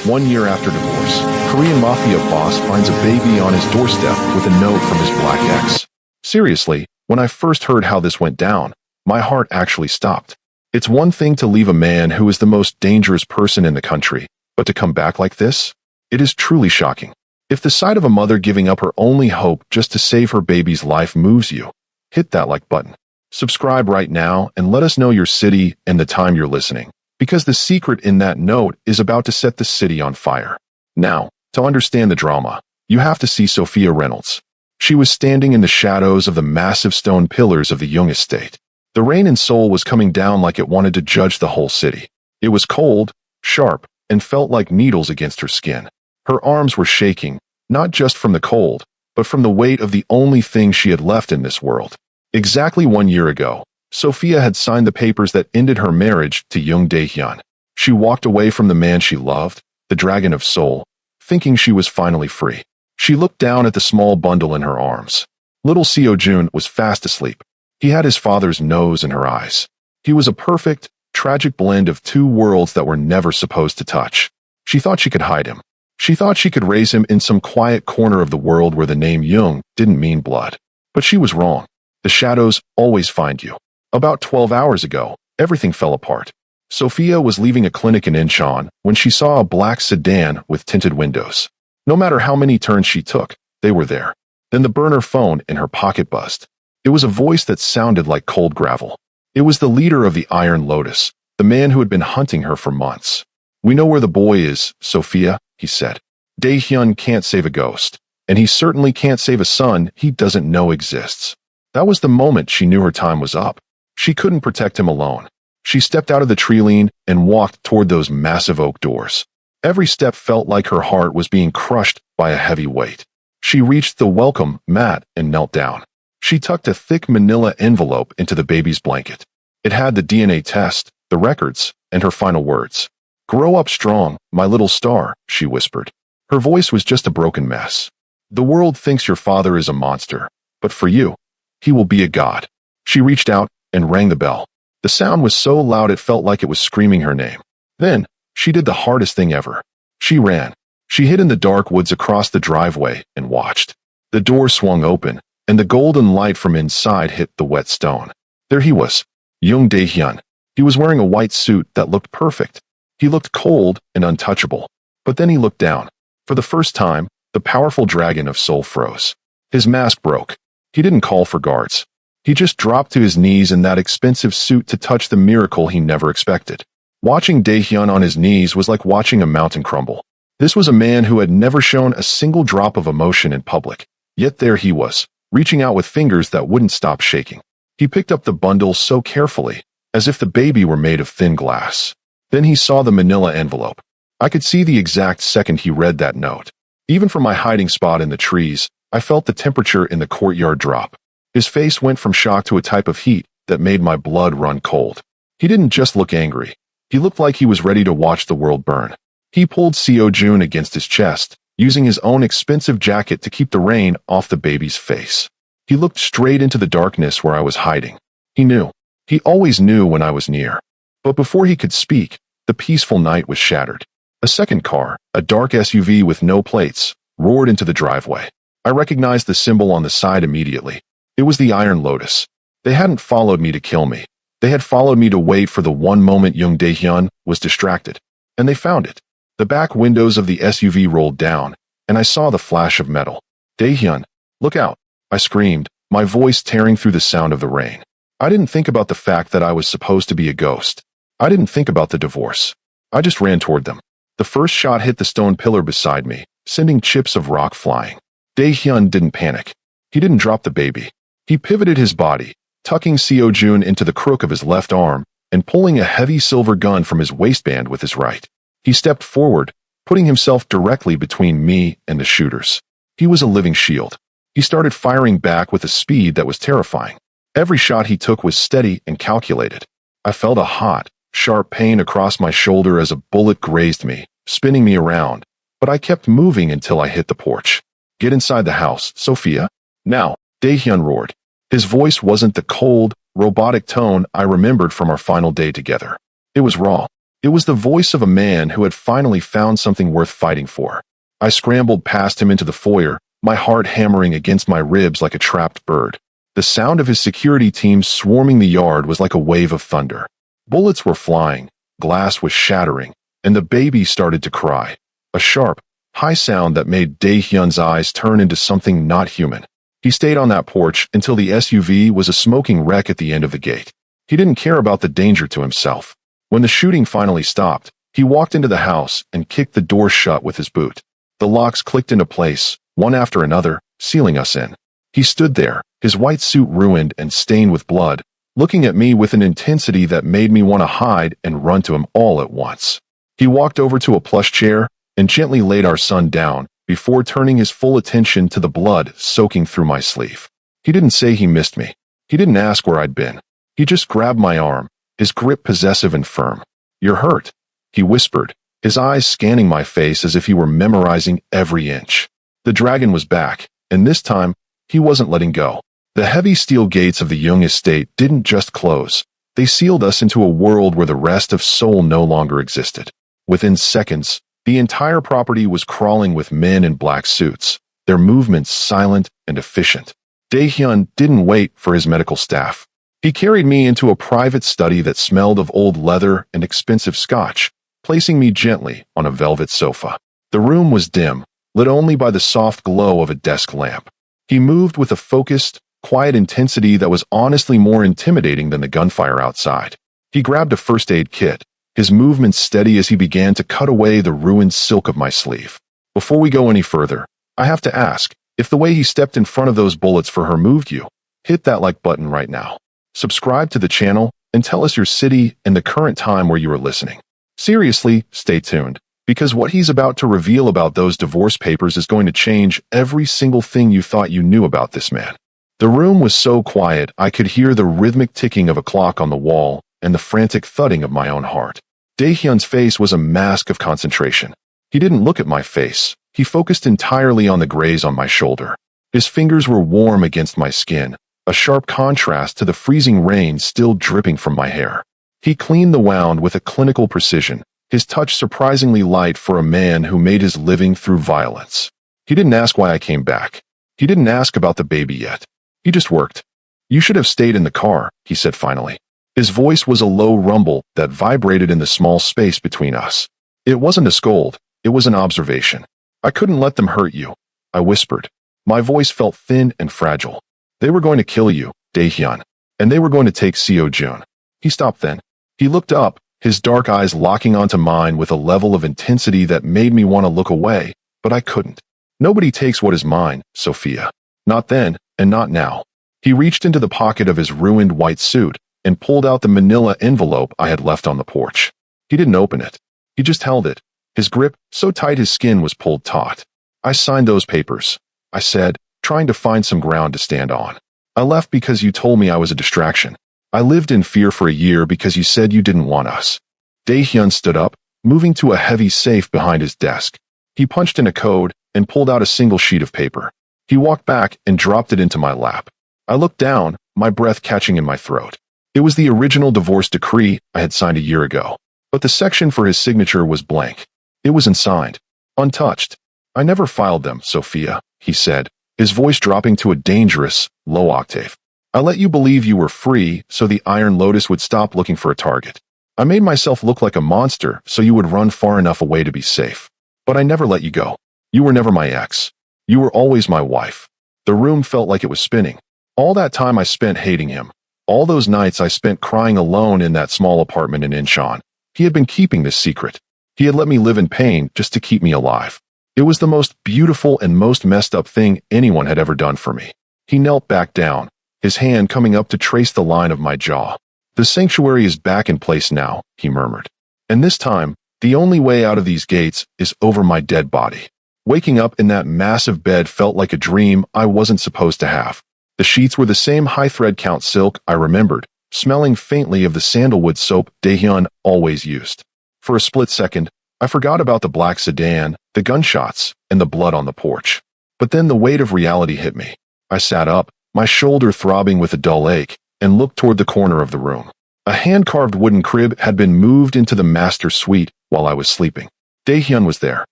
1 year after divorce, Korean Mafia boss finds a baby on his doorstep with a note from his black ex. Seriously, when I first heard how this went down, my heart actually stopped. It's one thing to leave a man who is the most dangerous person in the country, but to come back like this? It is truly shocking. If the sight of a mother giving up her only hope just to save her baby's life moves you, hit that like button. Subscribe right now and let us know your city and the time you're listening, because the secret in that note is about to set the city on fire. Now, to understand the drama, you have to see Sophia Reynolds. She was standing in the shadows of the massive stone pillars of the Jung estate. The rain in Seoul was coming down like it wanted to judge the whole city. It was cold, sharp, and felt like needles against her skin. Her arms were shaking, not just from the cold, but from the weight of the only thing she had left in this world. Exactly 1 year ago, Sophia had signed the papers that ended her marriage to Jung Dae-hyun. She walked away from the man she loved, the Dragon of Seoul, thinking she was finally free. She looked down at the small bundle in her arms. Little Seo-jun was fast asleep. He had his father's nose in her eyes. He was a perfect, tragic blend of two worlds that were never supposed to touch. She thought she could hide him. She thought she could raise him in some quiet corner of the world where the name Jung didn't mean blood. But she was wrong. The shadows always find you. About 12 hours ago, everything fell apart. Sophia was leaving a clinic in Incheon when she saw a black sedan with tinted windows. No matter how many turns she took, they were there. Then the burner phone in her pocket buzzed. It was a voice that sounded like cold gravel. It was the leader of the Iron Lotus, the man who had been hunting her for months. "We know where the boy is, Sophia," he said. "Dae-hyun can't save a ghost, and he certainly can't save a son he doesn't know exists." That was the moment she knew her time was up. She couldn't protect him alone. She stepped out of the tree-line and walked toward those massive oak doors. Every step felt like her heart was being crushed by a heavy weight. She reached the welcome mat and knelt down. She tucked a thick manila envelope into the baby's blanket. It had the DNA test, the records, and her final words. "Grow up strong, my little star," she whispered. Her voice was just a broken mess. "The world thinks your father is a monster, but for you, he will be a god." She reached out and rang the bell. The sound was so loud it felt like it was screaming her name. Then, she did the hardest thing ever. She ran. She hid in the dark woods across the driveway and watched. The door swung open, and the golden light from inside hit the wet stone. There he was, Jung Dae-hyun. He was wearing a white suit that looked perfect. He looked cold and untouchable. But then he looked down. For the first time, the powerful dragon of Seoul froze. His mask broke. He didn't call for guards. He just dropped to his knees in that expensive suit to touch the miracle he never expected. Watching Dae-hyun on his knees was like watching a mountain crumble. This was a man who had never shown a single drop of emotion in public. Yet there he was, reaching out with fingers that wouldn't stop shaking. He picked up the bundle so carefully, as if the baby were made of thin glass. Then he saw the manila envelope. I could see the exact second he read that note. Even from my hiding spot in the trees, I felt the temperature in the courtyard drop. His face went from shock to a type of heat that made my blood run cold. He didn't just look angry. He looked like he was ready to watch the world burn. He pulled Seo-jun against his chest, using his own expensive jacket to keep the rain off the baby's face. He looked straight into the darkness where I was hiding. He knew. He always knew when I was near. But before he could speak, the peaceful night was shattered. A second car, a dark SUV with no plates, roared into the driveway. I recognized the symbol on the side immediately. It was the Iron Lotus. They hadn't followed me to kill me. They had followed me to wait for the one moment Jung Dae-hyun was distracted. And they found it. The back windows of the SUV rolled down, and I saw the flash of metal. "Dae-hyun, look out," I screamed, my voice tearing through the sound of the rain. I didn't think about the fact that I was supposed to be a ghost. I didn't think about the divorce. I just ran toward them. The first shot hit the stone pillar beside me, sending chips of rock flying. Dae-hyun didn't panic. He didn't drop the baby. He pivoted his body, tucking Seo-jun into the crook of his left arm and pulling a heavy silver gun from his waistband with his right. He stepped forward, putting himself directly between me and the shooters. He was a living shield. He started firing back with a speed that was terrifying. Every shot he took was steady and calculated. I felt a hot, sharp pain across my shoulder as a bullet grazed me, spinning me around, but I kept moving until I hit the porch. "Get inside the house, Sophia. Now," Dae-hyun roared. His voice wasn't the cold, robotic tone I remembered from our final day together. It was raw. It was the voice of a man who had finally found something worth fighting for. I scrambled past him into the foyer, my heart hammering against my ribs like a trapped bird. The sound of his security team swarming the yard was like a wave of thunder. Bullets were flying, glass was shattering, and the baby started to cry. A sharp, high sound that made Dae-hyun's eyes turn into something not human. He stayed on that porch until the SUV was a smoking wreck at the end of the gate. He didn't care about the danger to himself. When the shooting finally stopped, he walked into the house and kicked the door shut with his boot. The locks clicked into place, one after another, sealing us in. He stood there, his white suit ruined and stained with blood, looking at me with an intensity that made me want to hide and run to him all at once. He walked over to a plush chair and gently laid our son down before turning his full attention to the blood soaking through my sleeve. He didn't say he missed me. He didn't ask where I'd been. He just grabbed my arm, his grip possessive and firm. "You're hurt," he whispered, his eyes scanning my face as if he were memorizing every inch. The dragon was back, and this time, he wasn't letting go. The heavy steel gates of the Jung estate didn't just close. They sealed us into a world where the rest of Seoul no longer existed. Within seconds, the entire property was crawling with men in black suits, their movements silent and efficient. Dae-hyun didn't wait for his medical staff. He carried me into a private study that smelled of old leather and expensive scotch, placing me gently on a velvet sofa. The room was dim, lit only by the soft glow of a desk lamp. He moved with a focused, quiet intensity that was honestly more intimidating than the gunfire outside. He grabbed a first aid kit, his movements steady as he began to cut away the ruined silk of my sleeve. Before we go any further, I have to ask, if the way he stepped in front of those bullets for her moved you, hit that like button right now. Subscribe to the channel and tell us your city and the current time where you are listening. Seriously, stay tuned, because what he's about to reveal about those divorce papers is going to change every single thing you thought you knew about this man. The room was so quiet I could hear the rhythmic ticking of a clock on the wall and the frantic thudding of my own heart. Dae-hyun's face was a mask of concentration. He didn't look at my face. He focused entirely on the graze on my shoulder. His fingers were warm against my skin, a sharp contrast to the freezing rain still dripping from my hair. He cleaned the wound with a clinical precision, his touch surprisingly light for a man who made his living through violence. He didn't ask why I came back. He didn't ask about the baby yet. He just worked. "You should have stayed in the car," he said finally. His voice was a low rumble that vibrated in the small space between us. It wasn't a scold, it was an observation. "I couldn't let them hurt you," I whispered. My voice felt thin and fragile. "They were going to kill you, Dae-hyun, and they were going to take Seo-jun." He stopped then. He looked up, his dark eyes locking onto mine with a level of intensity that made me want to look away, but I couldn't. "Nobody takes what is mine, Sophia. Not then, and not now." He reached into the pocket of his ruined white suit and pulled out the manila envelope I had left on the porch. He didn't open it. He just held it, his grip so tight his skin was pulled taut. "I signed those papers," I said, trying to find some ground to stand on. "I left because you told me I was a distraction. I lived in fear for a year because you said you didn't want us." Dae-hyun stood up, moving to a heavy safe behind his desk. He punched in a code and pulled out a single sheet of paper. He walked back and dropped it into my lap. I looked down, my breath catching in my throat. It was the original divorce decree I had signed a year ago, but the section for his signature was blank. It wasn't signed, untouched. "I never filed them, Sophia," he said, his voice dropping to a dangerous, low octave. "I let you believe you were free so the Iron Lotus would stop looking for a target. I made myself look like a monster so you would run far enough away to be safe. But I never let you go. You were never my ex. You were always my wife." The room felt like it was spinning. All that time I spent hating him. All those nights I spent crying alone in that small apartment in Incheon. He had been keeping this secret. He had let me live in pain just to keep me alive. It was the most beautiful and most messed up thing anyone had ever done for me. He knelt back down, his hand coming up to trace the line of my jaw. "The sanctuary is back in place now," he murmured. "And this time, the only way out of these gates is over my dead body." Waking up in that massive bed felt like a dream I wasn't supposed to have. The sheets were the same high thread count silk I remembered, smelling faintly of the sandalwood soap Dae-hyun always used. For a split second, I forgot about the black sedan, the gunshots, and the blood on the porch. But then the weight of reality hit me. I sat up, my shoulder throbbing with a dull ache, and looked toward the corner of the room. A hand-carved wooden crib had been moved into the master suite while I was sleeping. Dae-hyun was there.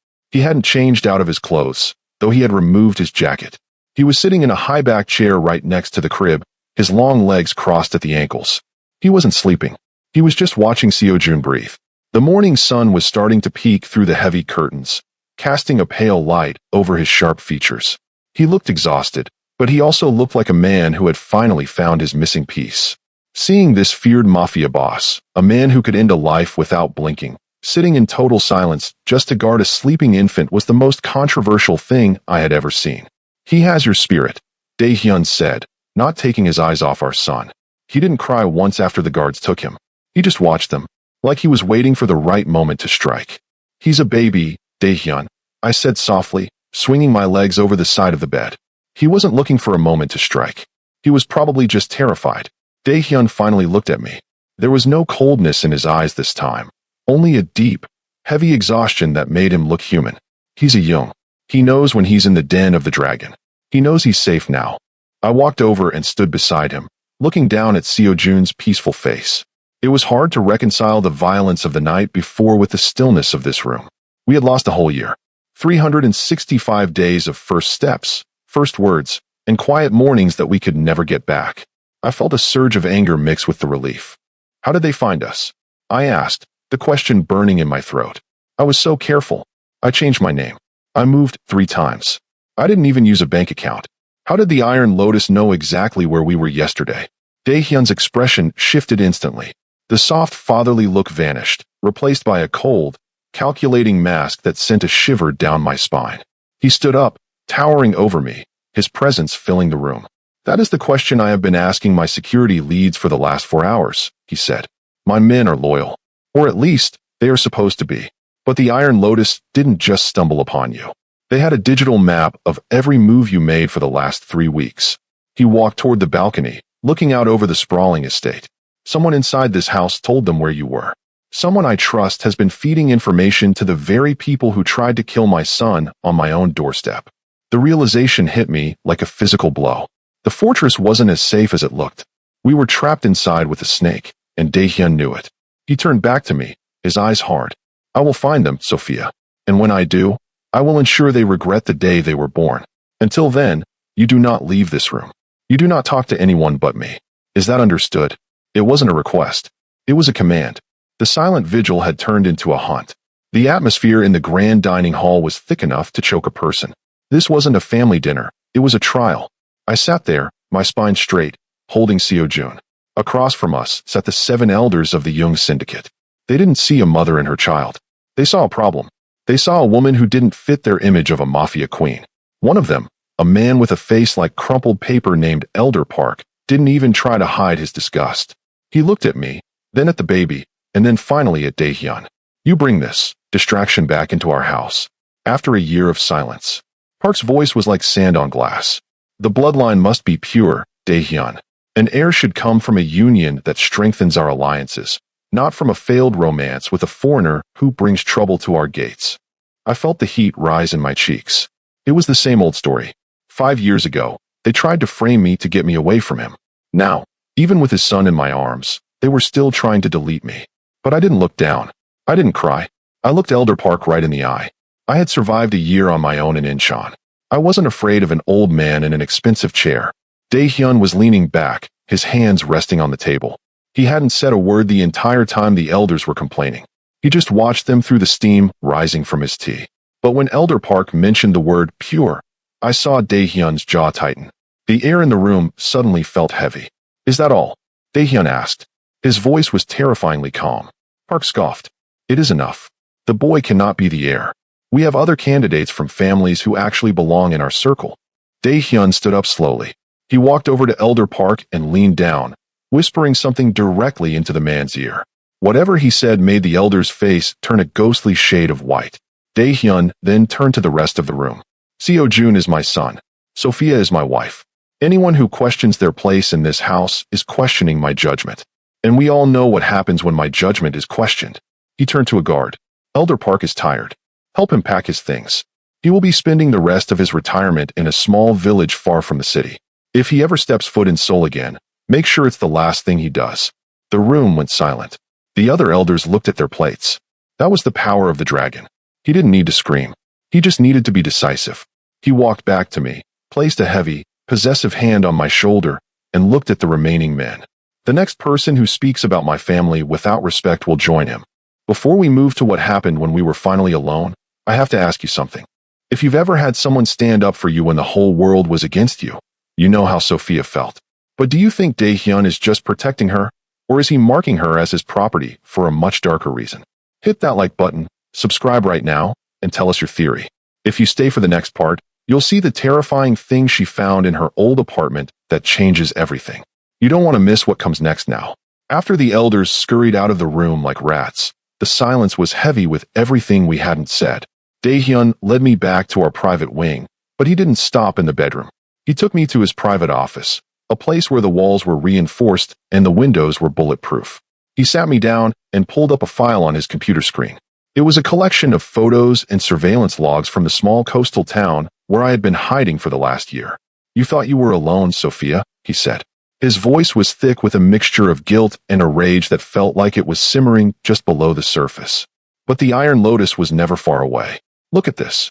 He hadn't changed out of his clothes, though he had removed his jacket. He was sitting in a high-back chair right next to the crib, his long legs crossed at the ankles. He wasn't sleeping. He was just watching Seo-jun breathe. The morning sun was starting to peek through the heavy curtains, casting a pale light over his sharp features. He looked exhausted, but he also looked like a man who had finally found his missing piece. Seeing this feared mafia boss, a man who could end a life without blinking, sitting in total silence just to guard a sleeping infant was the most controversial thing I had ever seen. "He has your spirit," Dae-hyun said, not taking his eyes off our son. He didn't cry once after the guards took him. He just watched them, like he was waiting for the right moment to strike. "He's a baby, Dae-hyun," I said softly, swinging my legs over the side of the bed. He wasn't looking for a moment to strike. He was probably just terrified. Dae-hyun finally looked at me. There was no coldness in his eyes this time, only a deep, heavy exhaustion that made him look human. "He's a young. He knows when he's in the den of the dragon. He knows he's safe now." I walked over and stood beside him, looking down at Seo-jun's peaceful face. It was hard to reconcile the violence of the night before with the stillness of this room. We had lost a whole year. 365 days of first steps, first words, and quiet mornings that we could never get back. I felt a surge of anger mixed with the relief. "How did they find us?" I asked, the question burning in my throat. I was so careful. I changed my name. I moved 3 times. I didn't even use a bank account. How did the Iron Lotus know exactly where we were yesterday? Dae-hyun's expression shifted instantly. The soft fatherly look vanished, replaced by a cold, calculating mask that sent a shiver down my spine. He stood up, towering over me, his presence filling the room. "That is the question I have been asking my security leads for the last 4 hours, he said. "My men are loyal. Or at least, they are supposed to be. But the Iron Lotus didn't just stumble upon you. They had a digital map of every move you made for the last 3 weeks. He walked toward the balcony, looking out over the sprawling estate. "Someone inside this house told them where you were. Someone I trust has been feeding information to the very people who tried to kill my son on my own doorstep." The realization hit me like a physical blow. The fortress wasn't as safe as it looked. We were trapped inside with a snake, and Dae-hyun knew it. He turned back to me, his eyes hard. "I will find them, Sophia. And when I do, I will ensure they regret the day they were born. Until then, you do not leave this room. You do not talk to anyone but me. Is that understood?" It wasn't a request. It was a command. The silent vigil had turned into a hunt. The atmosphere in the grand dining hall was thick enough to choke a person. This wasn't a family dinner. It was a trial. I sat there, my spine straight, holding Seo-jun. Across from us sat the 7 elders of the Jung Syndicate. They didn't see a mother and her child. They saw a problem. They saw a woman who didn't fit their image of a mafia queen. One of them, a man with a face like crumpled paper named Elder Park, didn't even try to hide his disgust. He looked at me, then at the baby, and then finally at Dae-hyun. "You bring this distraction back into our house." After a year of silence, Park's voice was like sand on glass. "The bloodline must be pure, Dae-hyun. An heir should come from a union that strengthens our alliances, not from a failed romance with a foreigner who brings trouble to our gates." I felt the heat rise in my cheeks. It was the same old story. 5 years ago, they tried to frame me to get me away from him. Now, even with his son in my arms, they were still trying to delete me. But I didn't look down. I didn't cry. I looked Elder Park right in the eye. I had survived a year on my own in Incheon. I wasn't afraid of an old man in an expensive chair. Dae-hyun was leaning back, his hands resting on the table. He hadn't said a word the entire time the elders were complaining. He just watched them through the steam rising from his tea. But when Elder Park mentioned the word pure, I saw Dae-hyun's jaw tighten. The air in the room suddenly felt heavy. "Is that all?" Dae-hyun asked. His voice was terrifyingly calm. Park scoffed. "It is enough. The boy cannot be the heir. We have other candidates from families who actually belong in our circle." Dae-hyun stood up slowly. He walked over to Elder Park and leaned down, whispering something directly into the man's ear. Whatever he said made the elder's face turn a ghostly shade of white. Dae-hyun then turned to the rest of the room. "Seo-jun is my son. Sophia is my wife. Anyone who questions their place in this house is questioning my judgment. And we all know what happens when my judgment is questioned." He turned to a guard. "Elder Park is tired. Help him pack his things. He will be spending the rest of his retirement in a small village far from the city. If he ever steps foot in Seoul again, make sure it's the last thing he does." The room went silent. The other elders looked at their plates. That was the power of the dragon. He didn't need to scream. He just needed to be decisive. He walked back to me, placed a heavy, possessive hand on my shoulder, and looked at the remaining men. The next person who speaks about my family without respect will join him. Before we move to what happened when we were finally alone, I have to ask you something. If you've ever had someone stand up for you when the whole world was against you, you know how Sophia felt. But do you think Daehyun is just protecting her, or is he marking her as his property for a much darker reason? Hit that like button, subscribe right now, and tell us your theory. If you stay for the next part, you'll see the terrifying thing she found in her old apartment that changes everything. You don't want to miss what comes next now. After the elders scurried out of the room like rats, the silence was heavy with everything we hadn't said. Daehyun led me back to our private wing, but he didn't stop in the bedroom. He took me to his private office, a place where the walls were reinforced and the windows were bulletproof. He sat me down and pulled up a file on his computer screen. It was a collection of photos and surveillance logs from the small coastal town where I had been hiding for the last year. "You thought you were alone, Sophia," he said. His voice was thick with a mixture of guilt and a rage that felt like it was simmering just below the surface. But the Iron Lotus was never far away. "Look at this."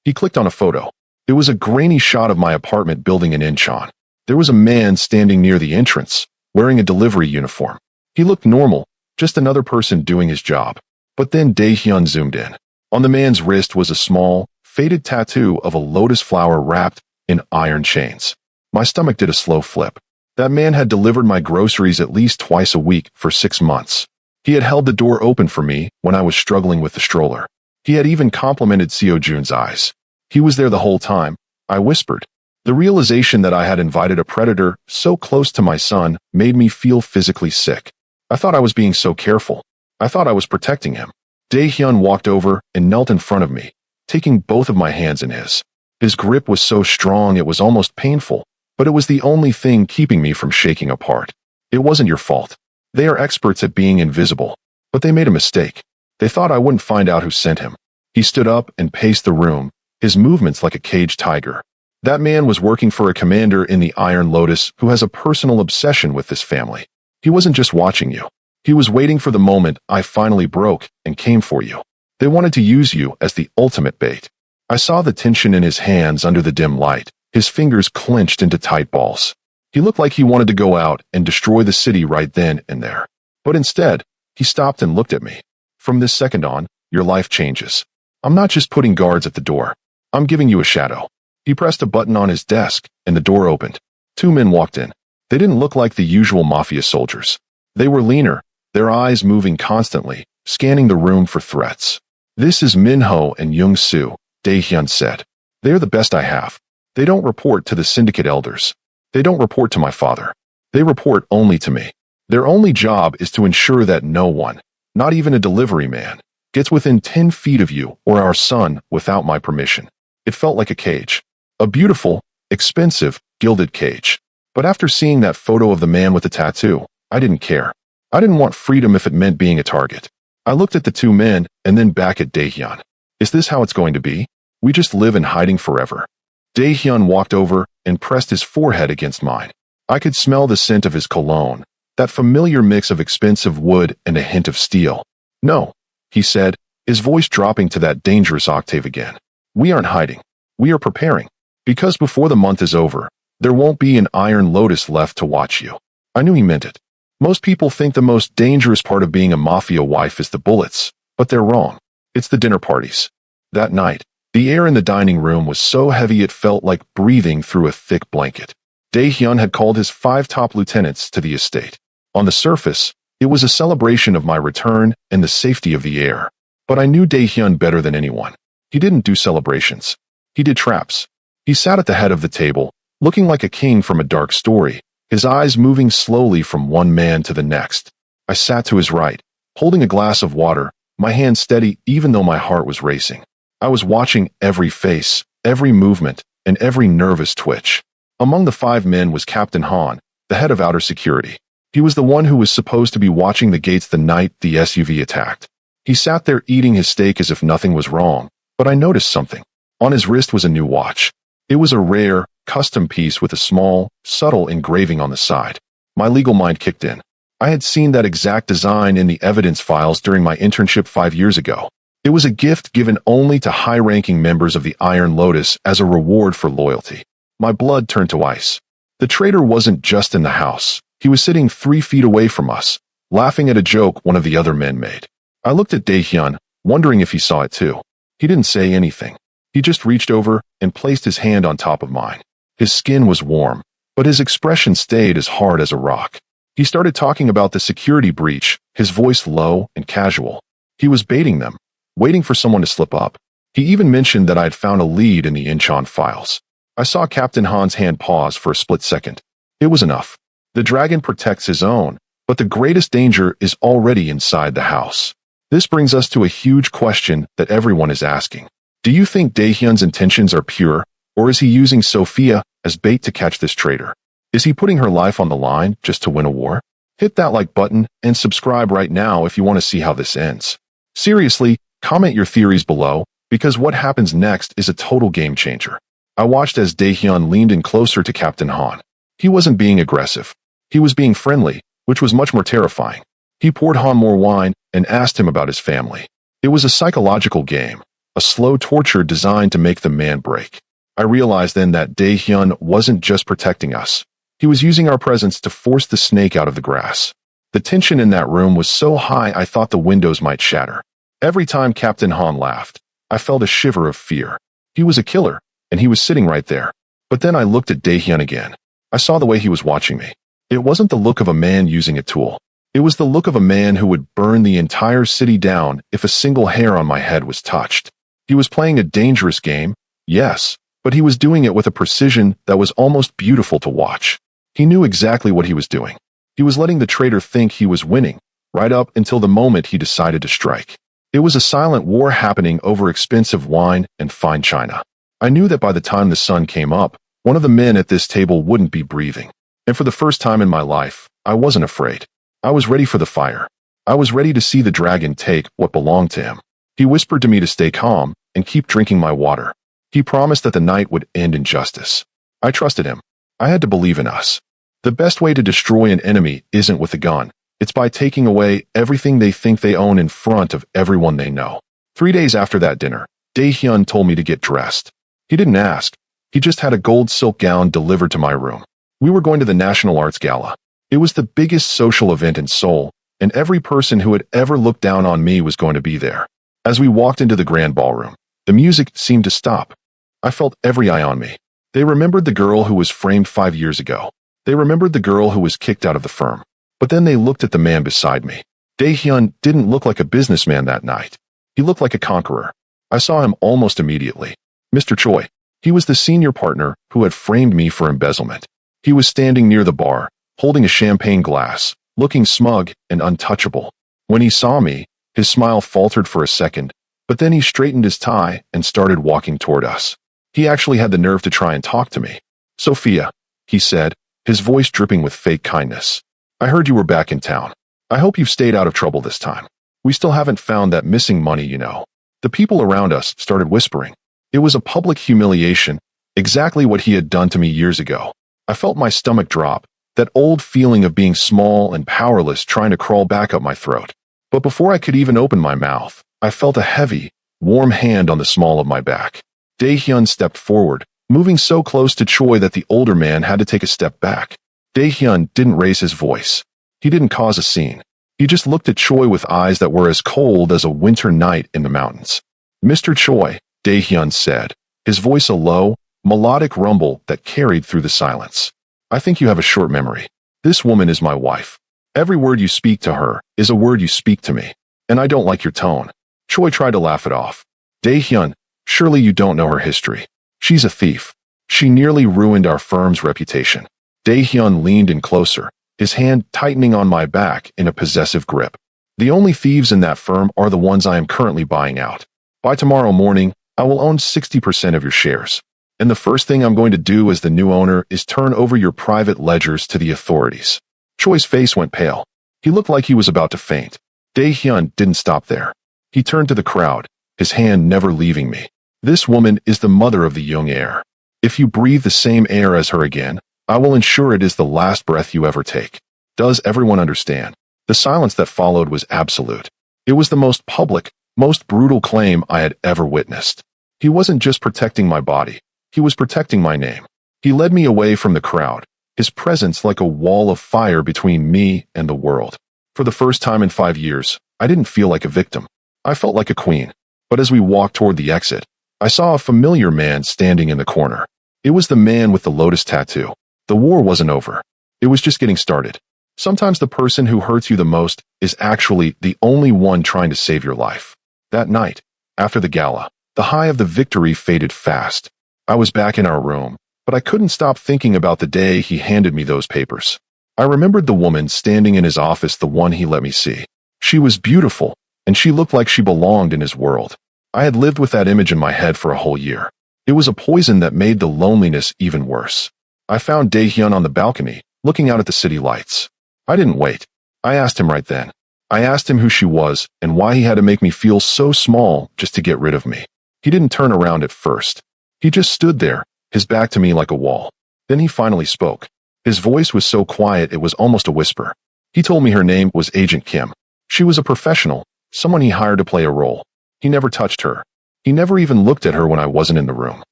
He clicked on a photo. It was a grainy shot of my apartment building in Incheon. There was a man standing near the entrance, wearing a delivery uniform. He looked normal, just another person doing his job. But then Daehyun zoomed in. On the man's wrist was a small, faded tattoo of a lotus flower wrapped in iron chains. My stomach did a slow flip. That man had delivered my groceries at least twice a week for 6 months. He had held the door open for me when I was struggling with the stroller. He had even complimented Seo Jun's eyes. "He was there the whole time," I whispered. The realization that I had invited a predator so close to my son made me feel physically sick. I thought I was being so careful. I thought I was protecting him. Daehyun walked over and knelt in front of me, taking both of my hands in his. His grip was so strong it was almost painful, but it was the only thing keeping me from shaking apart. "It wasn't your fault. They are experts at being invisible, but they made a mistake. They thought I wouldn't find out who sent him." He stood up and paced the room, his movements like a caged tiger. That man was working for a commander in the Iron Lotus who has a personal obsession with this family. He wasn't just watching you. He was waiting for the moment I finally broke and came for you. They wanted to use you as the ultimate bait. I saw the tension in his hands under the dim light, his fingers clenched into tight balls. He looked like he wanted to go out and destroy the city right then and there. But instead, he stopped and looked at me. "From this second on, your life changes. I'm not just putting guards at the door. I'm giving you a shadow." He pressed a button on his desk, and the door opened. 2 men walked in. They didn't look like the usual Mafia soldiers. They were leaner, their eyes moving constantly, scanning the room for threats. "This is Minho and Young-soo," Daehyun said. "They're the best I have. They don't report to the syndicate elders. They don't report to my father. They report only to me. Their only job is to ensure that no one, not even a delivery man, gets within 10 feet of you or our son without my permission." It felt like a cage. A beautiful, expensive, gilded cage. But after seeing that photo of the man with the tattoo, I didn't care. I didn't want freedom if it meant being a target. I looked at the 2 men and then back at Daehyun. "Is this how it's going to be? We just live in hiding forever?" Daehyun walked over and pressed his forehead against mine. I could smell the scent of his cologne, that familiar mix of expensive wood and a hint of steel. "No," he said, his voice dropping to that dangerous octave again. "We aren't hiding. We are preparing. Because before the month is over, there won't be an Iron Lotus left to watch you." I knew he meant it. Most people think the most dangerous part of being a Mafia wife is the bullets, but they're wrong. It's the dinner parties. That night, the air in the dining room was so heavy it felt like breathing through a thick blanket. Daehyun had called his 5 top lieutenants to the estate. On the surface, it was a celebration of my return and the safety of the air. But I knew Daehyun better than anyone. He didn't do celebrations. He did traps. He sat at the head of the table, looking like a king from a dark story, his eyes moving slowly from one man to the next. I sat to his right, holding a glass of water, my hand steady even though my heart was racing. I was watching every face, every movement, and every nervous twitch. Among the 5 men was Captain Han, the head of outer security. He was the one who was supposed to be watching the gates the night the SUV attacked. He sat there eating his steak as if nothing was wrong, but I noticed something. On his wrist was a new watch. It was a rare, custom piece with a small, subtle engraving on the side. My legal mind kicked in. I had seen that exact design in the evidence files during my internship 5 years ago. It was a gift given only to high-ranking members of the Iron Lotus as a reward for loyalty. My blood turned to ice. The traitor wasn't just in the house. He was sitting 3 feet away from us, laughing at a joke one of the other men made. I looked at Dae-hyun, wondering if he saw it too. He didn't say anything. He just reached over and placed his hand on top of mine. His skin was warm, but his expression stayed as hard as a rock. He started talking about the security breach, his voice low and casual. He was baiting them, waiting for someone to slip up. He even mentioned that I had found a lead in the Incheon files. I saw Captain Han's hand pause for a split second. It was enough. The dragon protects his own, but the greatest danger is already inside the house. This brings us to a huge question that everyone is asking. Do you think Dae-hyun's intentions are pure, or is he using Sophia as bait to catch this traitor? Is he putting her life on the line just to win a war? Hit that like button and subscribe right now if you want to see how this ends. Seriously, comment your theories below, because what happens next is a total game changer. I watched as Dae-hyun leaned in closer to Captain Han. He wasn't being aggressive. He was being friendly, which was much more terrifying. He poured Han more wine and asked him about his family. It was a psychological game, a slow torture designed to make the man break. I realized then that Dae-hyun wasn't just protecting us. He was using our presence to force the snake out of the grass. The tension in that room was so high I thought the windows might shatter. Every time Captain Han laughed, I felt a shiver of fear. He was a killer, and he was sitting right there. But then I looked at Dae-hyun again. I saw the way he was watching me. It wasn't the look of a man using a tool. It was the look of a man who would burn the entire city down if a single hair on my head was touched. He was playing a dangerous game, yes, but he was doing it with a precision that was almost beautiful to watch. He knew exactly what he was doing. He was letting the traitor think he was winning, right up until the moment he decided to strike. It was a silent war happening over expensive wine and fine china. I knew that by the time the sun came up, one of the men at this table wouldn't be breathing. And for the first time in my life, I wasn't afraid. I was ready for the fire. I was ready to see the dragon take what belonged to him. He whispered to me to stay calm and keep drinking my water. He promised that the night would end in justice. I trusted him. I had to believe in us. The best way to destroy an enemy isn't with a gun. It's by taking away everything they think they own in front of everyone they know. 3 days after that dinner, Dae-hyun told me to get dressed. He didn't ask. He just had a gold silk gown delivered to my room. We were going to the National Arts Gala. It was the biggest social event in Seoul, and every person who had ever looked down on me was going to be there. As we walked into the grand ballroom, the music seemed to stop. I felt every eye on me. They remembered the girl who was framed 5 years ago. They remembered the girl who was kicked out of the firm. But then they looked at the man beside me. Dae-hyun didn't look like a businessman that night. He looked like a conqueror. I saw him almost immediately. Mr. Choi. He was the senior partner who had framed me for embezzlement. He was standing near the bar, holding a champagne glass, looking smug and untouchable. When he saw me, his smile faltered for a second, but then he straightened his tie and started walking toward us. He actually had the nerve to try and talk to me. Sophia, he said, his voice dripping with fake kindness. I heard you were back in town. I hope you've stayed out of trouble this time. We still haven't found that missing money, you know. The people around us started whispering. It was a public humiliation, exactly what he had done to me years ago. I felt my stomach drop, that old feeling of being small and powerless trying to crawl back up my throat. But before I could even open my mouth, I felt a heavy, warm hand on the small of my back. Dae-hyun stepped forward, moving so close to Choi that the older man had to take a step back. Dae-hyun didn't raise his voice. He didn't cause a scene. He just looked at Choi with eyes that were as cold as a winter night in the mountains. Mr. Choi, Dae-hyun said, his voice a low, melodic rumble that carried through the silence. I think you have a short memory. This woman is my wife. Every word you speak to her is a word you speak to me. And I don't like your tone. Choi tried to laugh it off. Dae-hyun, surely you don't know her history. She's a thief. She nearly ruined our firm's reputation. Dae-hyun leaned in closer, his hand tightening on my back in a possessive grip. The only thieves in that firm are the ones I am currently buying out. By tomorrow morning, I will own 60% of your shares. And the first thing I'm going to do as the new owner is turn over your private ledgers to the authorities. Choi's face went pale. He looked like he was about to faint. Dae-hyun didn't stop there. He turned to the crowd, his hand never leaving me. This woman is the mother of the young heir. If you breathe the same air as her again, I will ensure it is the last breath you ever take. Does everyone understand? The silence that followed was absolute. It was the most public, most brutal claim I had ever witnessed. He wasn't just protecting my body. He was protecting my name. He led me away from the crowd, his presence like a wall of fire between me and the world. For the first time in 5 years, I didn't feel like a victim. I felt like a queen. But as we walked toward the exit, I saw a familiar man standing in the corner. It was the man with the lotus tattoo. The war wasn't over. It was just getting started. Sometimes the person who hurts you the most is actually the only one trying to save your life. That night, after the gala, the high of the victory faded fast. I was back in our room, but I couldn't stop thinking about the day he handed me those papers. I remembered the woman standing in his office, the one he let me see. She was beautiful, and she looked like she belonged in his world. I had lived with that image in my head for a whole year. It was a poison that made the loneliness even worse. I found Dae-hyun on the balcony, looking out at the city lights. I didn't wait. I asked him right then. I asked him who she was and why he had to make me feel so small just to get rid of me. He didn't turn around at first. He just stood there, his back to me like a wall. Then he finally spoke. His voice was so quiet it was almost a whisper. He told me her name was Agent Kim. She was a professional, someone he hired to play a role. He never touched her. He never even looked at her when I wasn't in the room.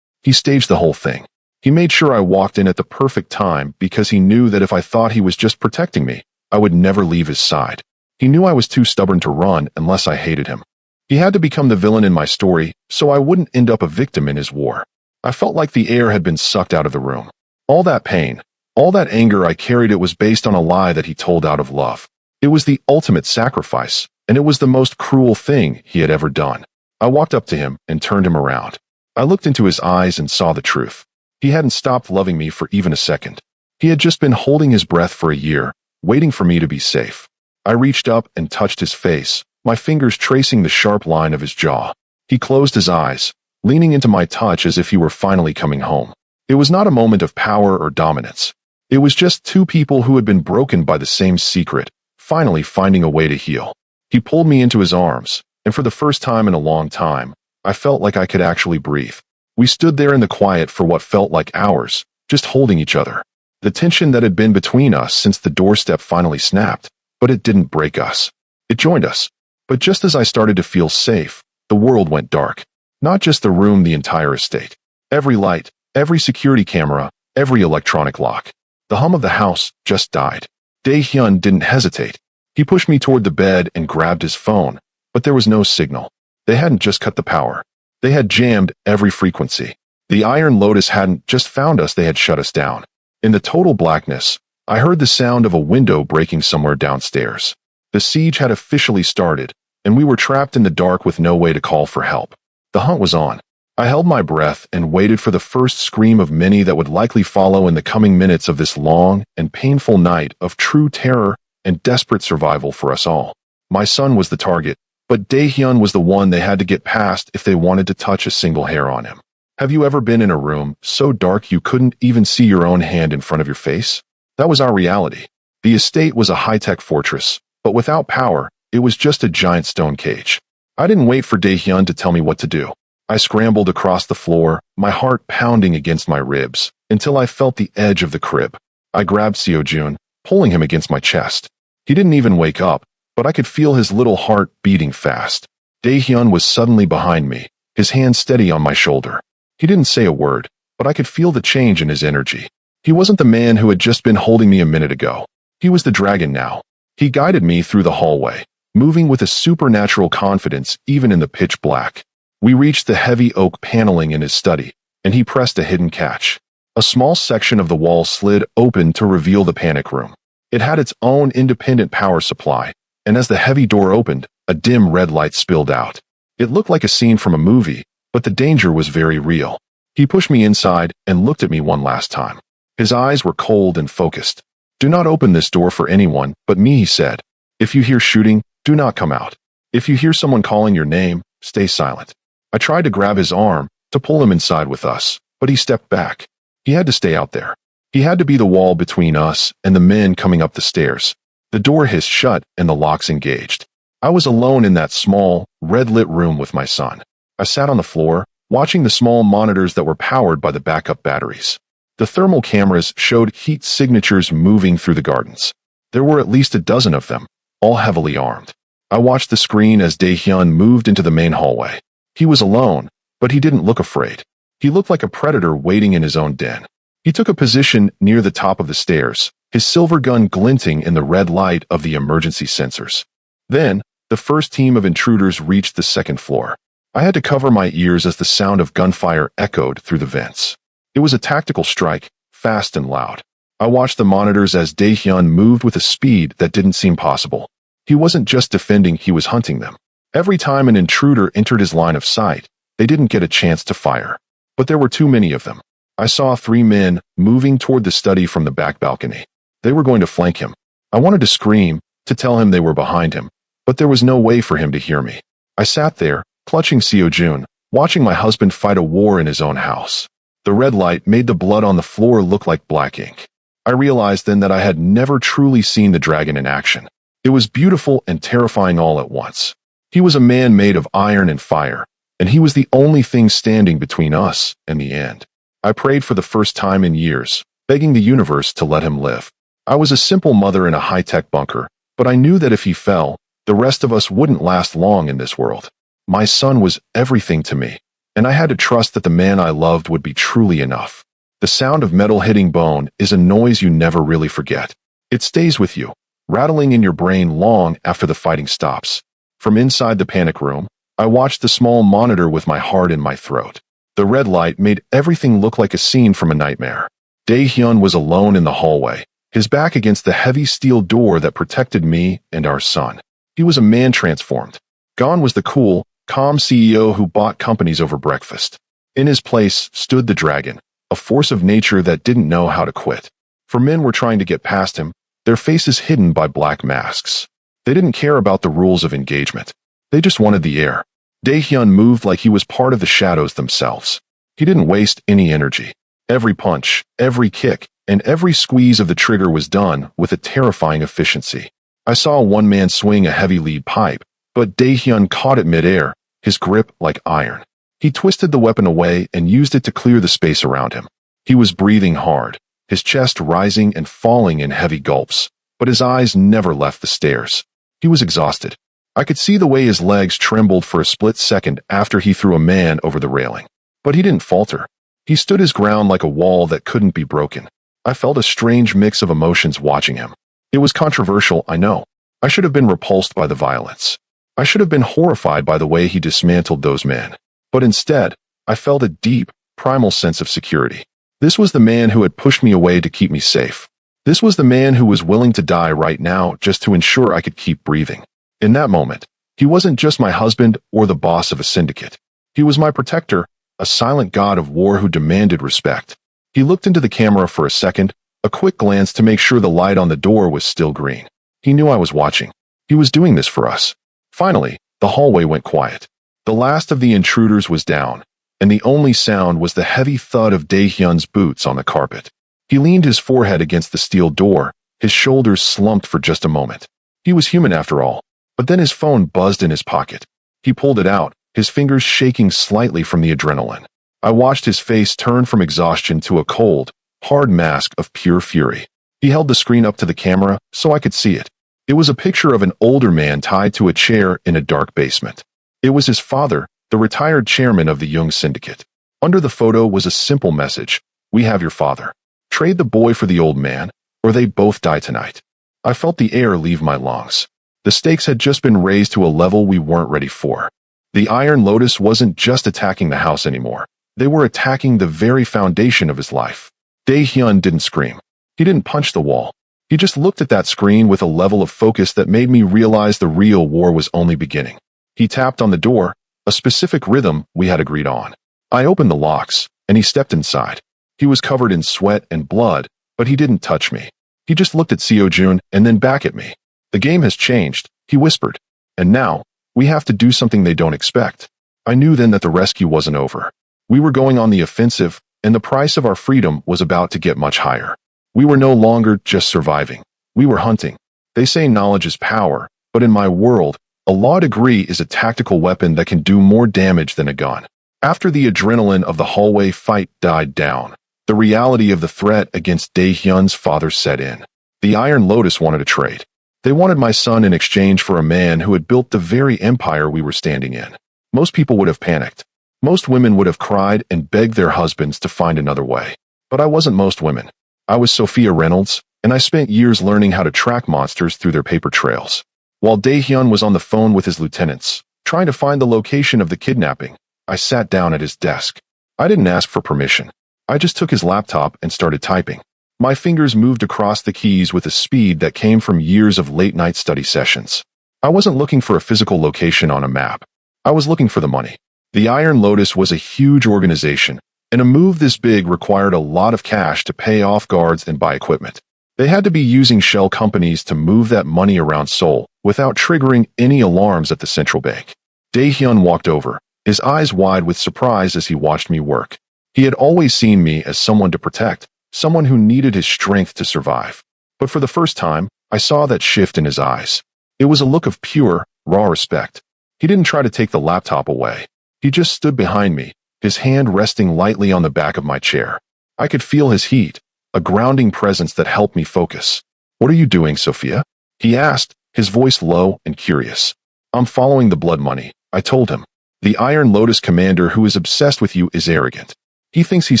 He staged the whole thing. He made sure I walked in at the perfect time because he knew that if I thought he was just protecting me, I would never leave his side. He knew I was too stubborn to run unless I hated him. He had to become the villain in my story so I wouldn't end up a victim in his war. I felt like the air had been sucked out of the room. All that pain, all that anger I carried, it was based on a lie that he told out of love. It was the ultimate sacrifice, and it was the most cruel thing he had ever done. I walked up to him and turned him around. I looked into his eyes and saw the truth. He hadn't stopped loving me for even a second. He had just been holding his breath for a year, waiting for me to be safe. I reached up and touched his face, my fingers tracing the sharp line of his jaw. He closed his eyes, leaning into my touch as if he were finally coming home. It was not a moment of power or dominance. It was just two people who had been broken by the same secret, finally finding a way to heal. He pulled me into his arms, and for the first time in a long time, I felt like I could actually breathe. We stood there in the quiet for what felt like hours, just holding each other. The tension that had been between us since the doorstep finally snapped, but it didn't break us. It joined us. But just as I started to feel safe, the world went dark. Not just the room, the entire estate. Every light, every security camera, every electronic lock. The hum of the house just died. Dae-hyun didn't hesitate. He pushed me toward the bed and grabbed his phone, but there was no signal. They hadn't just cut the power. They had jammed every frequency. The Iron Lotus hadn't just found us, they had shut us down. In the total blackness, I heard the sound of a window breaking somewhere downstairs. The siege had officially started, and we were trapped in the dark with no way to call for help. The hunt was on. I held my breath and waited for the first scream of many that would likely follow in the coming minutes of this long and painful night of true terror and desperate survival for us all. My son was the target, but Dae-hyun was the one they had to get past if they wanted to touch a single hair on him. Have you ever been in a room so dark you couldn't even see your own hand in front of your face? That was our reality. The estate was a high-tech fortress, but without power, it was just a giant stone cage. I didn't wait for Dae-hyun to tell me what to do. I scrambled across the floor, my heart pounding against my ribs, until I felt the edge of the crib. I grabbed Seo-jun, pulling him against my chest. He didn't even wake up, but I could feel his little heart beating fast. Dae-hyun was suddenly behind me, his hand steady on my shoulder. He didn't say a word, but I could feel the change in his energy. He wasn't the man who had just been holding me a minute ago. He was the dragon now. He guided me through the hallway, moving with a supernatural confidence even in the pitch black. We reached the heavy oak paneling in his study, and he pressed a hidden catch. A small section of the wall slid open to reveal the panic room. It had its own independent power supply, and as the heavy door opened, a dim red light spilled out. It looked like a scene from a movie, but the danger was very real. He pushed me inside and looked at me one last time. His eyes were cold and focused. "Do not open this door for anyone but me," he said. "If you hear shooting, do not come out. If you hear someone calling your name, stay silent." I tried to grab his arm, to pull him inside with us, but he stepped back. He had to stay out there. He had to be the wall between us and the men coming up the stairs. The door hissed shut and the locks engaged. I was alone in that small, red-lit room with my son. I sat on the floor, watching the small monitors that were powered by the backup batteries. The thermal cameras showed heat signatures moving through the gardens. There were at least a dozen of them, all heavily armed. I watched the screen as Dae-hyun moved into the main hallway. He was alone, but he didn't look afraid. He looked like a predator waiting in his own den. He took a position near the top of the stairs, his silver gun glinting in the red light of the emergency sensors. Then, the first team of intruders reached the second floor. I had to cover my ears as the sound of gunfire echoed through the vents. It was a tactical strike, fast and loud. I watched the monitors as Dae-hyun moved with a speed that didn't seem possible. He wasn't just defending, he was hunting them. Every time an intruder entered his line of sight, they didn't get a chance to fire. But there were too many of them. I saw 3 men moving toward the study from the back balcony. They were going to flank him. I wanted to scream, to tell him they were behind him, but there was no way for him to hear me. I sat there, clutching Seo-jun, watching my husband fight a war in his own house. The red light made the blood on the floor look like black ink. I realized then that I had never truly seen the dragon in action. It was beautiful and terrifying all at once. He was a man made of iron and fire, and he was the only thing standing between us and the end. I prayed for the first time in years, begging the universe to let him live. I was a simple mother in a high-tech bunker, but I knew that if he fell, the rest of us wouldn't last long in this world. My son was everything to me, and I had to trust that the man I loved would be truly enough. The sound of metal hitting bone is a noise you never really forget. It stays with you, rattling in your brain long after the fighting stops. From inside the panic room, I watched the small monitor with my heart in my throat. The red light made everything look like a scene from a nightmare. Dae-hyun was alone in the hallway, his back against the heavy steel door that protected me and our son. He was a man transformed. Gone was the cool, calm CEO who bought companies over breakfast. In his place stood the dragon, a force of nature that didn't know how to quit. For men were trying to get past him, their faces hidden by black masks. They didn't care about the rules of engagement. They just wanted the air. Dae-hyun moved like he was part of the shadows themselves. He didn't waste any energy. Every punch, every kick, and every squeeze of the trigger was done with a terrifying efficiency. I saw one man swing a heavy lead pipe, but Dae-hyun caught it midair, his grip like iron. He twisted the weapon away and used it to clear the space around him. He was breathing hard, his chest rising and falling in heavy gulps, but his eyes never left the stairs. He was exhausted. I could see the way his legs trembled for a split second after he threw a man over the railing. But he didn't falter. He stood his ground like a wall that couldn't be broken. I felt a strange mix of emotions watching him. It was controversial, I know. I should have been repulsed by the violence. I should have been horrified by the way he dismantled those men. But instead, I felt a deep, primal sense of security. This was the man who had pushed me away to keep me safe. This was the man who was willing to die right now just to ensure I could keep breathing. In that moment, he wasn't just my husband or the boss of a syndicate. He was my protector, a silent god of war who demanded respect. He looked into the camera for a second, a quick glance to make sure the light on the door was still green. He knew I was watching. He was doing this for us. Finally, the hallway went quiet. The last of the intruders was down, and the only sound was the heavy thud of Dae-hyun's boots on the carpet. He leaned his forehead against the steel door, his shoulders slumped for just a moment. He was human after all. But then his phone buzzed in his pocket. He pulled it out, his fingers shaking slightly from the adrenaline. I watched his face turn from exhaustion to a cold, hard mask of pure fury. He held the screen up to the camera so I could see it. It was a picture of an older man tied to a chair in a dark basement. It was his father, the retired chairman of the Jung Syndicate. Under the photo was a simple message: "We have your father. Trade the boy for the old man, or they both die tonight." I felt the air leave my lungs. The stakes had just been raised to a level we weren't ready for. The Iron Lotus wasn't just attacking the house anymore. They were attacking the very foundation of his life. Dae-hyun didn't scream. He didn't punch the wall. He just looked at that screen with a level of focus that made me realize the real war was only beginning. He tapped on the door, a specific rhythm we had agreed on. I opened the locks, and he stepped inside. He was covered in sweat and blood, but he didn't touch me. He just looked at Seo-jun and then back at me. "The game has changed," he whispered. "And now, we have to do something they don't expect." I knew then that the rescue wasn't over. We were going on the offensive, and the price of our freedom was about to get much higher. We were no longer just surviving. We were hunting. They say knowledge is power, but in my world, a law degree is a tactical weapon that can do more damage than a gun. After the adrenaline of the hallway fight died down, the reality of the threat against Dae-hyun's father set in. The Iron Lotus wanted a trade. They wanted my son in exchange for a man who had built the very empire we were standing in. Most people would have panicked. Most women would have cried and begged their husbands to find another way. But I wasn't most women. I was Sophia Reynolds, and I spent years learning how to track monsters through their paper trails. While Dae-hyun was on the phone with his lieutenants, trying to find the location of the kidnapping, I sat down at his desk. I didn't ask for permission. I just took his laptop and started typing. My fingers moved across the keys with a speed that came from years of late-night study sessions. I wasn't looking for a physical location on a map. I was looking for the money. The Iron Lotus was a huge organization, and a move this big required a lot of cash to pay off guards and buy equipment. They had to be using shell companies to move that money around Seoul without triggering any alarms at the central bank. Dae-hyun walked over, his eyes wide with surprise as he watched me work. He had always seen me as someone to protect, someone who needed his strength to survive. But for the first time, I saw that shift in his eyes. It was a look of pure, raw respect. He didn't try to take the laptop away. He just stood behind me, his hand resting lightly on the back of my chair. I could feel his heat, a grounding presence that helped me focus. "What are you doing, Sophia?" he asked, his voice low and curious. "I'm following the blood money," I told him. "The Iron Lotus commander who is obsessed with you is arrogant. He thinks he's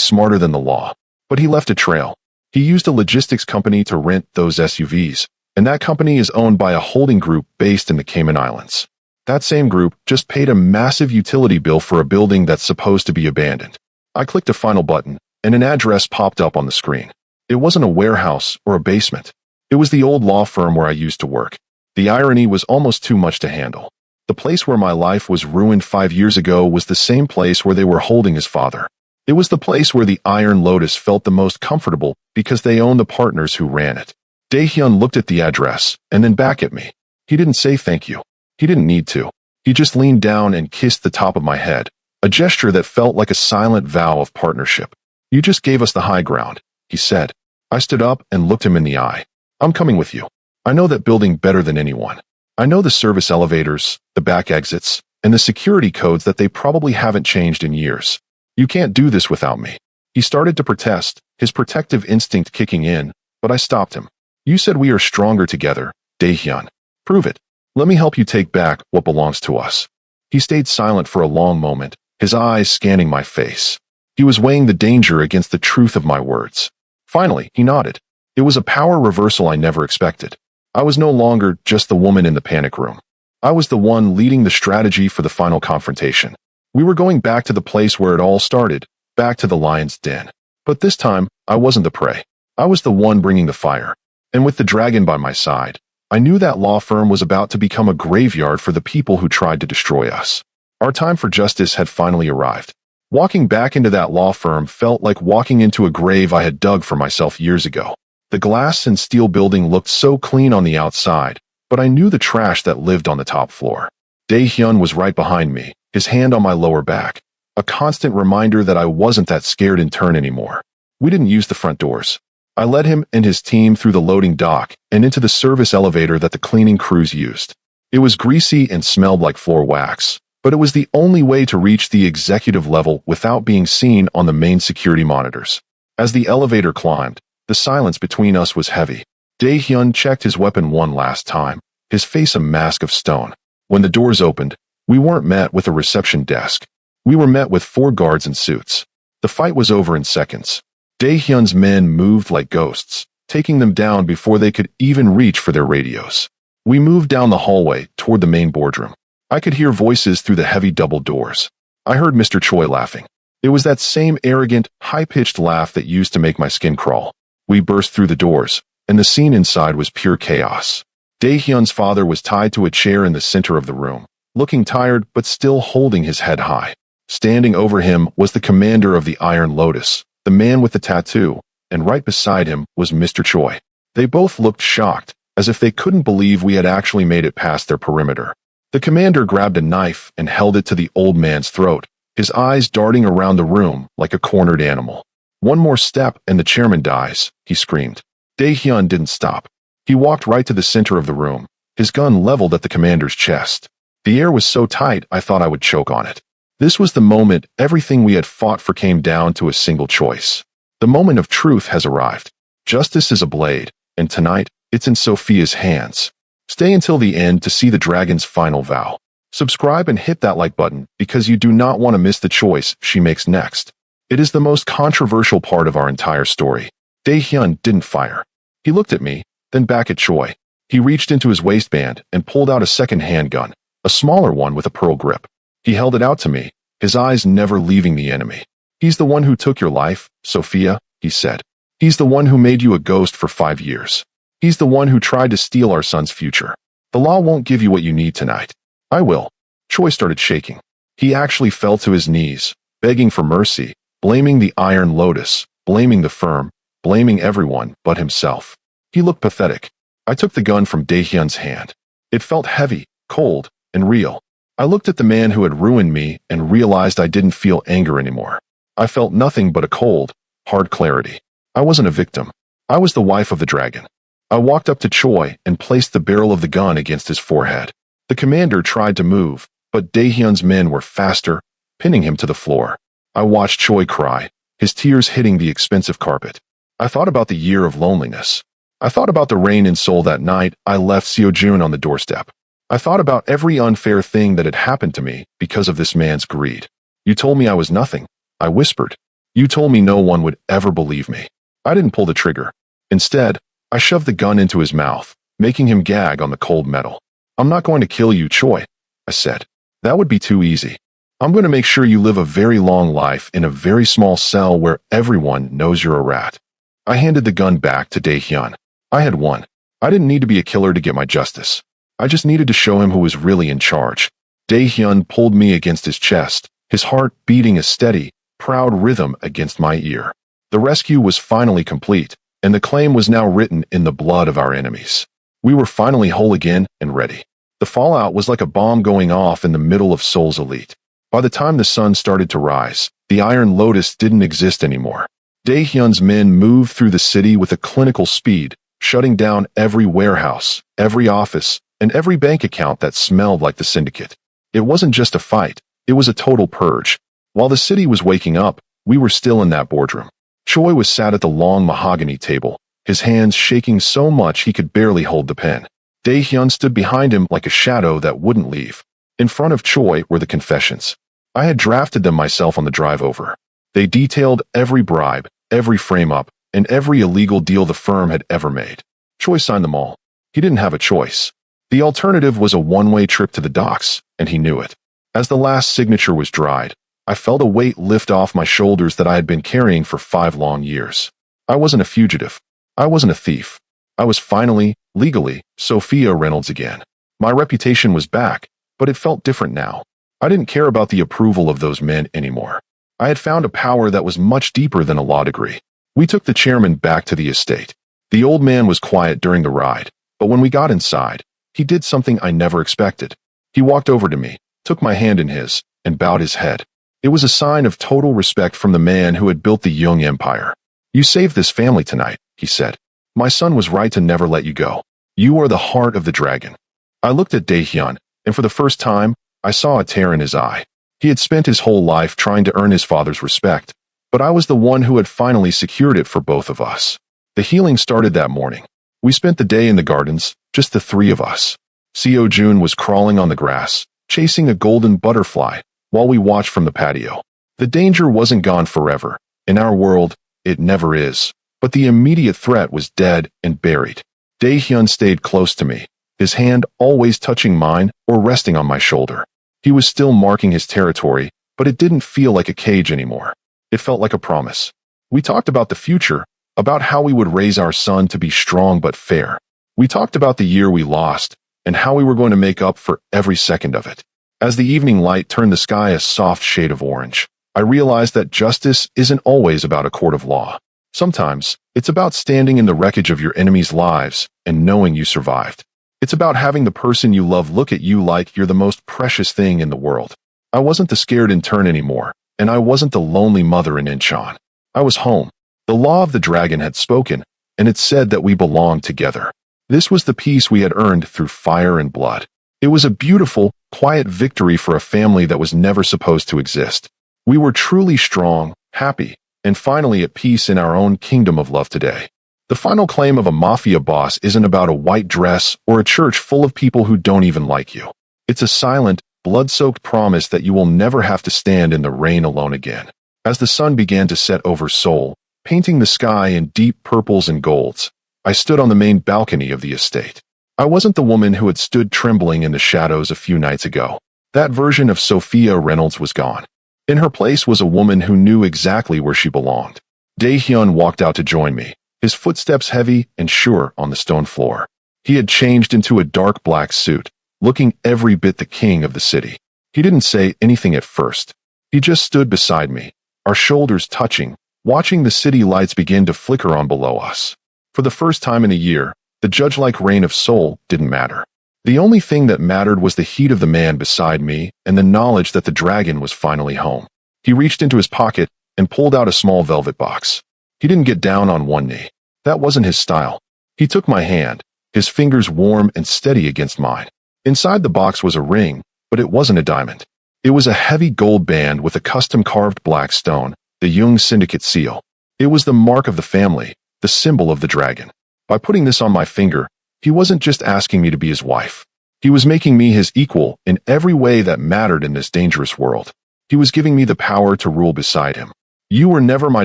smarter than the law. But he left a trail. He used a logistics company to rent those SUVs, and that company is owned by a holding group based in the Cayman Islands. That same group just paid a massive utility bill for a building that's supposed to be abandoned." I clicked a final button, and an address popped up on the screen. It wasn't a warehouse or a basement. It was the old law firm where I used to work. The irony was almost too much to handle. The place where my life was ruined 5 years ago was the same place where they were holding his father. It was the place where the Iron Lotus felt the most comfortable because they owned the partners who ran it. Dae-hyun looked at the address and then back at me. He didn't say thank you. He didn't need to. He just leaned down and kissed the top of my head, a gesture that felt like a silent vow of partnership. "You just gave us the high ground," he said. I stood up and looked him in the eye. "I'm coming with you. I know that building better than anyone. I know the service elevators, the back exits, and the security codes that they probably haven't changed in years. You can't do this without me." He started to protest, his protective instinct kicking in, but I stopped him. "You said we are stronger together, Dae-hyun. Prove it. Let me help you take back what belongs to us." He stayed silent for a long moment, his eyes scanning my face. He was weighing the danger against the truth of my words. Finally, he nodded. It was a power reversal I never expected. I was no longer just the woman in the panic room. I was the one leading the strategy for the final confrontation. We were going back to the place where it all started, back to the lion's den. But this time, I wasn't the prey. I was the one bringing the fire. And with the dragon by my side, I knew that law firm was about to become a graveyard for the people who tried to destroy us. Our time for justice had finally arrived. Walking back into that law firm felt like walking into a grave I had dug for myself years ago. The glass and steel building looked so clean on the outside, but I knew the trash that lived on the top floor. Dae-hyun was right behind me, his hand on my lower back, a constant reminder that I wasn't that scared in turn anymore. We didn't use the front doors. I led him and his team through the loading dock and into the service elevator that the cleaning crews used. It was greasy and smelled like floor wax, but it was the only way to reach the executive level without being seen on the main security monitors. As the elevator climbed, the silence between us was heavy. Dae-hyun checked his weapon one last time, his face a mask of stone. When the doors opened, we weren't met with a reception desk. We were met with 4 guards in suits. The fight was over in seconds. Dae-hyun's men moved like ghosts, taking them down before they could even reach for their radios. We moved down the hallway toward the main boardroom. I could hear voices through the heavy double doors. I heard Mr. Choi laughing. It was that same arrogant, high-pitched laugh that used to make my skin crawl. We burst through the doors, and the scene inside was pure chaos. Dae-hyun's father was tied to a chair in the center of the room, looking tired but still holding his head high. Standing over him was the commander of the Iron Lotus, the man with the tattoo, and right beside him was Mr. Choi. They both looked shocked, as if they couldn't believe we had actually made it past their perimeter. The commander grabbed a knife and held it to the old man's throat, his eyes darting around the room like a cornered animal. "One more step and the chairman dies," he screamed. Dae-hyun didn't stop. He walked right to the center of the room, his gun leveled at the commander's chest. The air was so tight I thought I would choke on it. This was the moment everything we had fought for came down to a single choice. The moment of truth has arrived. Justice is a blade, and tonight, it's in Sophia's hands. Stay until the end to see the dragon's final vow. Subscribe and hit that like button because you do not want to miss the choice she makes next. It is the most controversial part of our entire story. Dae-hyun didn't fire. He looked at me, then back at Choi. He reached into his waistband and pulled out a second handgun, a smaller one with a pearl grip. He held it out to me, his eyes never leaving the enemy. He's the one who took your life, Sophia, he said. He's the one who made you a ghost for 5 years. He's the one who tried to steal our son's future. The law won't give you what you need tonight. I will. Choi started shaking. He actually fell to his knees, begging for mercy, blaming the Iron Lotus, blaming the firm, blaming everyone but himself. He looked pathetic. I took the gun from Dae-hyun's hand. It felt heavy, cold, and real. I looked at the man who had ruined me and realized I didn't feel anger anymore. I felt nothing but a cold, hard clarity. I wasn't a victim. I was the wife of the dragon. I walked up to Choi and placed the barrel of the gun against his forehead. The commander tried to move, but Dae-hyun's men were faster, pinning him to the floor. I watched Choi cry, his tears hitting the expensive carpet. I thought about the year of loneliness. I thought about the rain in Seoul that night I left Seojun on the doorstep. I thought about every unfair thing that had happened to me because of this man's greed. You told me I was nothing, I whispered. You told me no one would ever believe me. I didn't pull the trigger. Instead, I shoved the gun into his mouth, making him gag on the cold metal. I'm not going to kill you, Choi, I said. That would be too easy. I'm going to make sure you live a very long life in a very small cell where everyone knows you're a rat. I handed the gun back to Dae-hyun. I had won. I didn't need to be a killer to get my justice. I just needed to show him who was really in charge. Dae-hyun pulled me against his chest, his heart beating a steady, proud rhythm against my ear. The rescue was finally complete, and the claim was now written in the blood of our enemies. We were finally whole again and ready. The fallout was like a bomb going off in the middle of Seoul's elite. By the time the sun started to rise, the Iron Lotus didn't exist anymore. Dae-hyun's men moved through the city with a clinical speed, shutting down every warehouse, every office, and every bank account that smelled like the syndicate. It wasn't just a fight, it was a total purge. While the city was waking up, we were still in that boardroom. Choi was sat at the long mahogany table, his hands shaking so much he could barely hold the pen. Dae-hyun stood behind him like a shadow that wouldn't leave. In front of Choi were the confessions. I had drafted them myself on the drive over. They detailed every bribe, every frame-up, and every illegal deal the firm had ever made. Choi signed them all. He didn't have a choice. The alternative was a one-way trip to the docks, and he knew it. As the last signature was dried, I felt a weight lift off my shoulders that I had been carrying for 5 long years. I wasn't a fugitive. I wasn't a thief. I was finally, legally, Sophia Reynolds again. My reputation was back, but it felt different now. I didn't care about the approval of those men anymore. I had found a power that was much deeper than a law degree. We took the chairman back to the estate. The old man was quiet during the ride, but when we got inside, he did something I never expected. He walked over to me, took my hand in his, and bowed his head. It was a sign of total respect from the man who had built the Jung Empire. You saved this family tonight, he said. My son was right to never let you go. You are the heart of the dragon. I looked at Dae-hyun, and for the first time, I saw a tear in his eye. He had spent his whole life trying to earn his father's respect, but I was the one who had finally secured it for both of us. The healing started that morning. We spent the day in the gardens, just the 3 of us. Seojun was crawling on the grass, chasing a golden butterfly, while we watched from the patio. The danger wasn't gone forever. In our world, it never is. But the immediate threat was dead and buried. Dae-hyun stayed close to me, his hand always touching mine or resting on my shoulder. He was still marking his territory, but it didn't feel like a cage anymore. It felt like a promise. We talked about the future, about how we would raise our son to be strong but fair. We talked about the year we lost, and how we were going to make up for every second of it. As the evening light turned the sky a soft shade of orange, I realized that justice isn't always about a court of law. Sometimes, it's about standing in the wreckage of your enemies' lives and knowing you survived. It's about having the person you love look at you like you're the most precious thing in the world. I wasn't the scared intern anymore, and I wasn't the lonely mother in Incheon. I was home. The law of the dragon had spoken, and it said that we belonged together. This was the peace we had earned through fire and blood. It was a beautiful, quiet victory for a family that was never supposed to exist. We were truly strong, happy, and finally at peace in our own kingdom of love today. The final claim of a mafia boss isn't about a white dress or a church full of people who don't even like you. It's a silent, blood-soaked promise that you will never have to stand in the rain alone again. As the sun began to set over Seoul, painting the sky in deep purples and golds, I stood on the main balcony of the estate. I wasn't the woman who had stood trembling in the shadows a few nights ago. That version of Sophia Reynolds was gone. In her place was a woman who knew exactly where she belonged. Dae-hyun walked out to join me, his footsteps heavy and sure on the stone floor. He had changed into a dark black suit, looking every bit the king of the city. He didn't say anything at first. He just stood beside me, our shoulders touching, watching the city lights begin to flicker on below us. For the first time in a year, the judge-like reign of Seoul didn't matter. The only thing that mattered was the heat of the man beside me and the knowledge that the dragon was finally home. He reached into his pocket and pulled out a small velvet box. He didn't get down on one knee. That wasn't his style. He took my hand, his fingers warm and steady against mine. Inside the box was a ring, but it wasn't a diamond. It was a heavy gold band with a custom-carved black stone, the Jung Syndicate seal. It was the mark of the family, the symbol of the dragon. By putting this on my finger, he wasn't just asking me to be his wife. He was making me his equal in every way that mattered in this dangerous world. He was giving me the power to rule beside him. "You were never my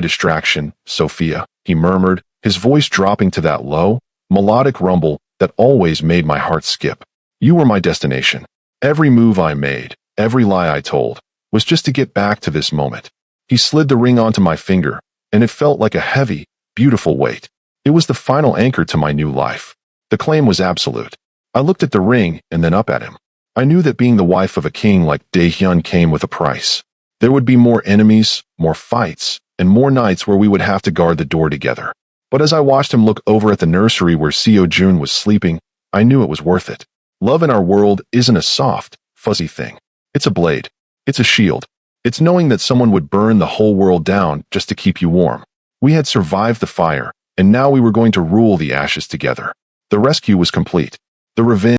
distraction, Sophia," he murmured, his voice dropping to that low, melodic rumble that always made my heart skip. "You were my destination. Every move I made, every lie I told, was just to get back to this moment." He slid the ring onto my finger, and it felt like a heavy, beautiful weight. It was the final anchor to my new life. The claim was absolute. I looked at the ring and then up at him. I knew that being the wife of a king like Dae-hyun came with a price. There would be more enemies, more fights, and more nights where we would have to guard the door together. But as I watched him look over at the nursery where Seo-jun was sleeping, I knew it was worth it. Love in our world isn't a soft, fuzzy thing. It's a blade. It's a shield. It's knowing that someone would burn the whole world down just to keep you warm. We had survived the fire, and now we were going to rule the ashes together. The rescue was complete. The revenge